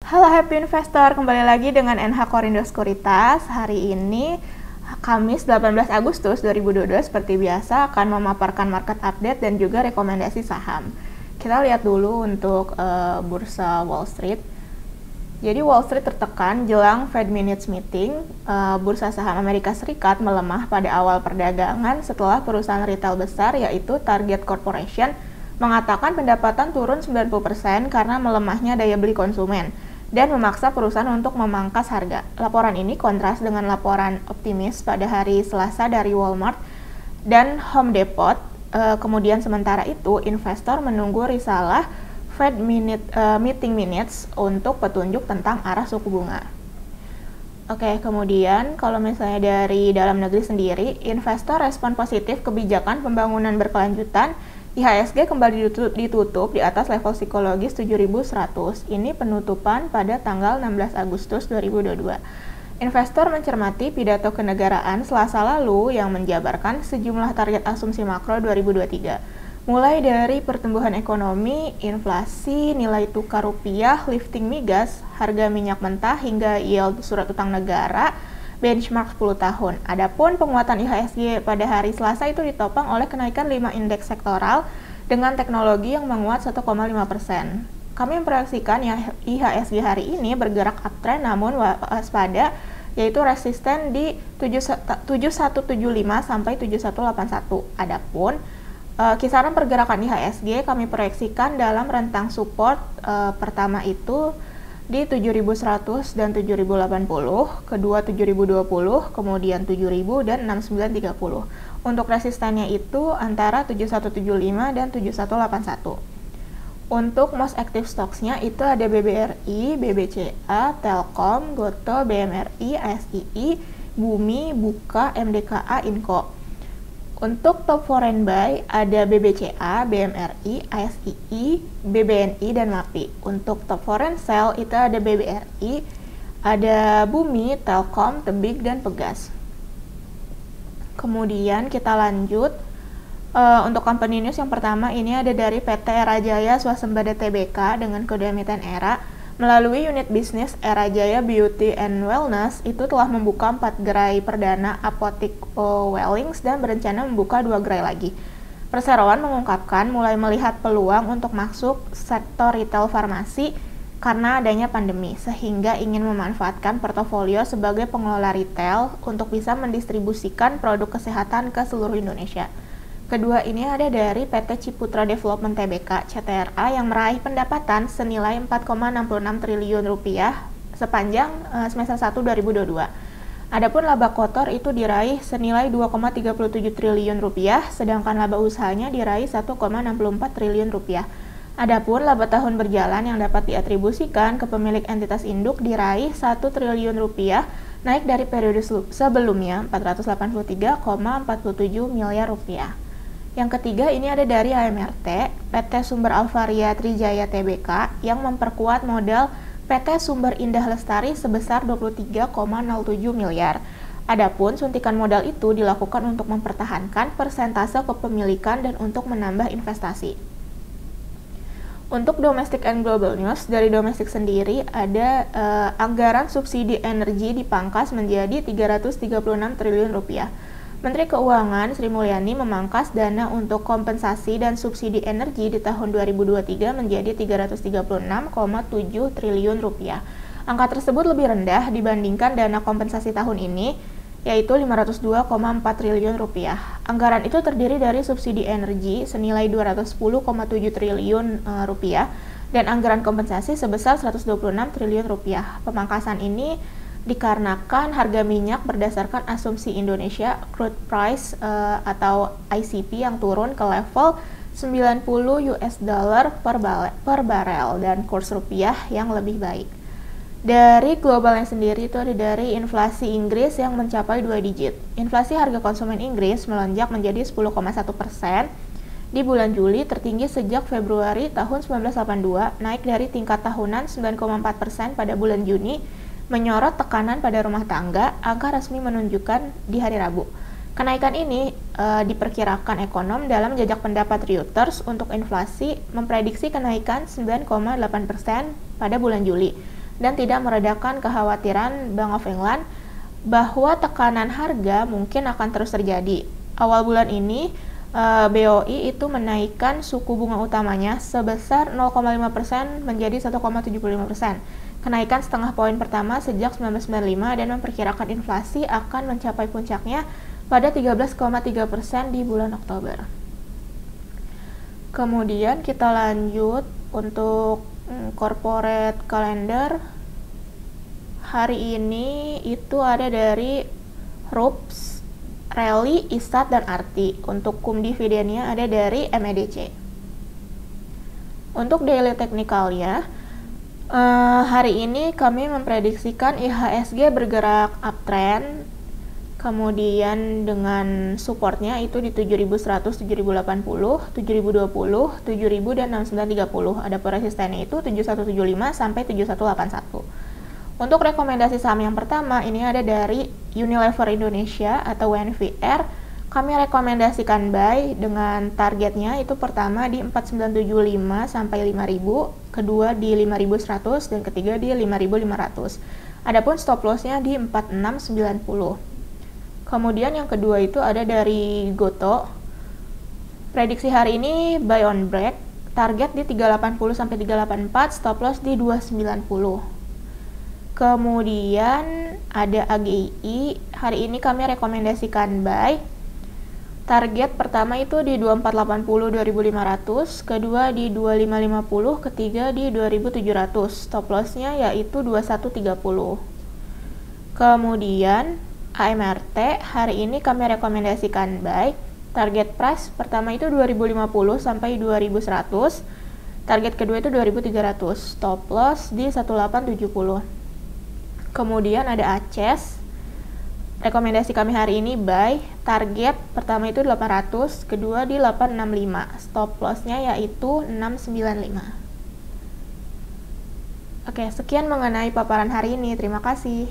Halo Happy Investor, kembali lagi dengan NH Korindo Sekuritas. Hari ini Kamis 18 Agustus 2022 seperti biasa akan memaparkan market update dan juga rekomendasi saham. Kita lihat dulu untuk bursa Wall Street. Jadi Wall Street tertekan jelang Fed Minutes Meeting. Bursa saham Amerika Serikat melemah pada awal perdagangan setelah perusahaan retail besar yaitu Target Corporation mengatakan pendapatan turun 90% karena melemahnya daya beli konsumen dan memaksa perusahaan untuk memangkas harga. Laporan ini kontras dengan laporan optimis pada hari Selasa dari Walmart dan Home Depot. Kemudian sementara itu, investor menunggu risalah Fed Meeting Minutes untuk petunjuk tentang arah suku bunga. Oke, kemudian kalau misalnya dari dalam negeri sendiri, investor respon positif kebijakan pembangunan berkelanjutan. IHSG kembali ditutup di atas level psikologis 7.100. Ini penutupan pada tanggal 16 Agustus 2022. Investor mencermati pidato kenegaraan Selasa lalu yang menjabarkan sejumlah target asumsi makro 2023. Mulai dari pertumbuhan ekonomi, inflasi, nilai tukar rupiah, lifting migas, harga minyak mentah, hingga yield surat utang negara, benchmark 10 tahun. Adapun penguatan IHSG pada hari Selasa itu ditopang oleh kenaikan 5 indeks sektoral dengan teknologi yang menguat 1,5%. Kami memproyeksikan IHSG hari ini bergerak uptrend namun waspada, yaitu resisten di 7175 sampai 7181. Adapun kisaran pergerakan IHSG kami proyeksikan dalam rentang support pertama itu di 7.100 dan 7.080, kedua 7.020, kemudian 7.000 dan 6.930. Untuk resistannya itu antara 7.175 dan 7.181. Untuk most active stocks-nya itu ada BBRI, BBCA, Telkom, Goto, BMRI, ASII, Bumi, Buka, MDKA, Inco. Untuk top foreign buy ada BBCA, BMRI, ASII, BBNI, dan MAPI. Untuk top foreign sell itu ada BBRI, ada Bumi, Telkom, Tebik, dan Pegas. Kemudian kita lanjut untuk company news yang pertama ini ada dari PT Era Jaya Swasembada Tbk dengan kode emiten ERA. Melalui unit bisnis Era Jaya Beauty and Wellness itu telah membuka 4 gerai perdana apotik Wellings dan berencana membuka 2 gerai lagi. Perseroan mengungkapkan mulai melihat peluang untuk masuk sektor retail farmasi karena adanya pandemi, sehingga ingin memanfaatkan portofolio sebagai pengelola retail untuk bisa mendistribusikan produk kesehatan ke seluruh Indonesia. Kedua ini ada dari PT Ciputra Development Tbk (CTRA) yang meraih pendapatan senilai 4,66 triliun rupiah sepanjang semester 1 2022. Adapun laba kotor itu diraih senilai 2,37 triliun rupiah, sedangkan laba usahanya diraih 1,64 triliun rupiah. Adapun laba tahun berjalan yang dapat diatribusikan ke pemilik entitas induk diraih 1 triliun rupiah, naik dari periode sebelumnya 483,47 miliar rupiah. Yang ketiga ini ada dari AMRT, PT Sumber Alvaria Trijaya Tbk yang memperkuat modal PT Sumber Indah Lestari sebesar 23,07 miliar. Adapun suntikan modal itu dilakukan untuk mempertahankan persentase kepemilikan dan untuk menambah investasi. Untuk domestic and global news, dari domestik sendiri ada anggaran subsidi energi dipangkas menjadi 336 triliun rupiah. Menteri Keuangan Sri Mulyani memangkas dana untuk kompensasi dan subsidi energi di tahun 2023 menjadi 336,7 triliun rupiah. Angka tersebut lebih rendah dibandingkan dana kompensasi tahun ini, yaitu 502,4 triliun rupiah. Anggaran itu terdiri dari subsidi energi senilai 210,7 triliun rupiah dan anggaran kompensasi sebesar 126 triliun rupiah. Pemangkasan ini dikarenakan harga minyak berdasarkan asumsi Indonesia Crude Price atau ICP yang turun ke level 90 US dollar per barel dan kurs rupiah yang lebih baik. Dari globalnya sendiri itu ada dari inflasi Inggris yang mencapai 2 digit. Inflasi harga konsumen Inggris melonjak menjadi 10,1% di bulan Juli, tertinggi sejak Februari tahun 1982, naik dari tingkat tahunan 9,4% pada bulan Juni. Menyorot tekanan pada rumah tangga, angka resmi menunjukkan di hari Rabu. Kenaikan ini diperkirakan ekonom dalam jajak pendapat Reuters untuk inflasi memprediksi kenaikan 9,8% pada bulan Juli. dan tidak meredakan kekhawatiran Bank of England bahwa tekanan harga mungkin akan terus terjadi. Awal bulan ini, BOI itu menaikkan suku bunga utamanya sebesar 0,5% menjadi 1,75%. Kenaikan setengah poin pertama sejak 1995 dan memperkirakan inflasi akan mencapai puncaknya pada 13,3% di bulan Oktober. Kemudian kita lanjut untuk corporate calendar. Hari ini itu ada dari RUPS, Rally, ISAT, dan ARTI. Untuk kum dividennya ada dari MEDC. Untuk daily technicalnya, hari ini kami memprediksikan IHSG bergerak uptrend, kemudian dengan supportnya itu di 7100, 7080, 7020, 7000, dan 6930. Adapun resistennya itu 7175 sampai 7181. Untuk rekomendasi saham yang pertama, ini ada dari Unilever Indonesia atau WNVR. Kami rekomendasikan buy dengan targetnya itu pertama di 4975 sampai 5000, kedua di 5100, dan ketiga di 5500. Adapun stop lossnya di 4690. Kemudian yang kedua itu ada dari Goto. Prediksi hari ini buy on break, target di 380 sampai 384, stop loss di 290. Kemudian ada AGI, hari ini kami rekomendasikan buy. Target pertama itu di 2480 2500, kedua di 2550, ketiga di 2700. Stop lossnya yaitu 2130. Kemudian AMRT, hari ini kami rekomendasikan buy. Target price pertama itu 2050 sampai 2100. Target kedua itu 2300. Stop loss di 1870. Kemudian ada ACES. Rekomendasi kami hari ini buy. Target pertama itu 800, kedua di 865. Stop lossnya yaitu 695. Oke, sekian mengenai paparan hari ini. Terima kasih.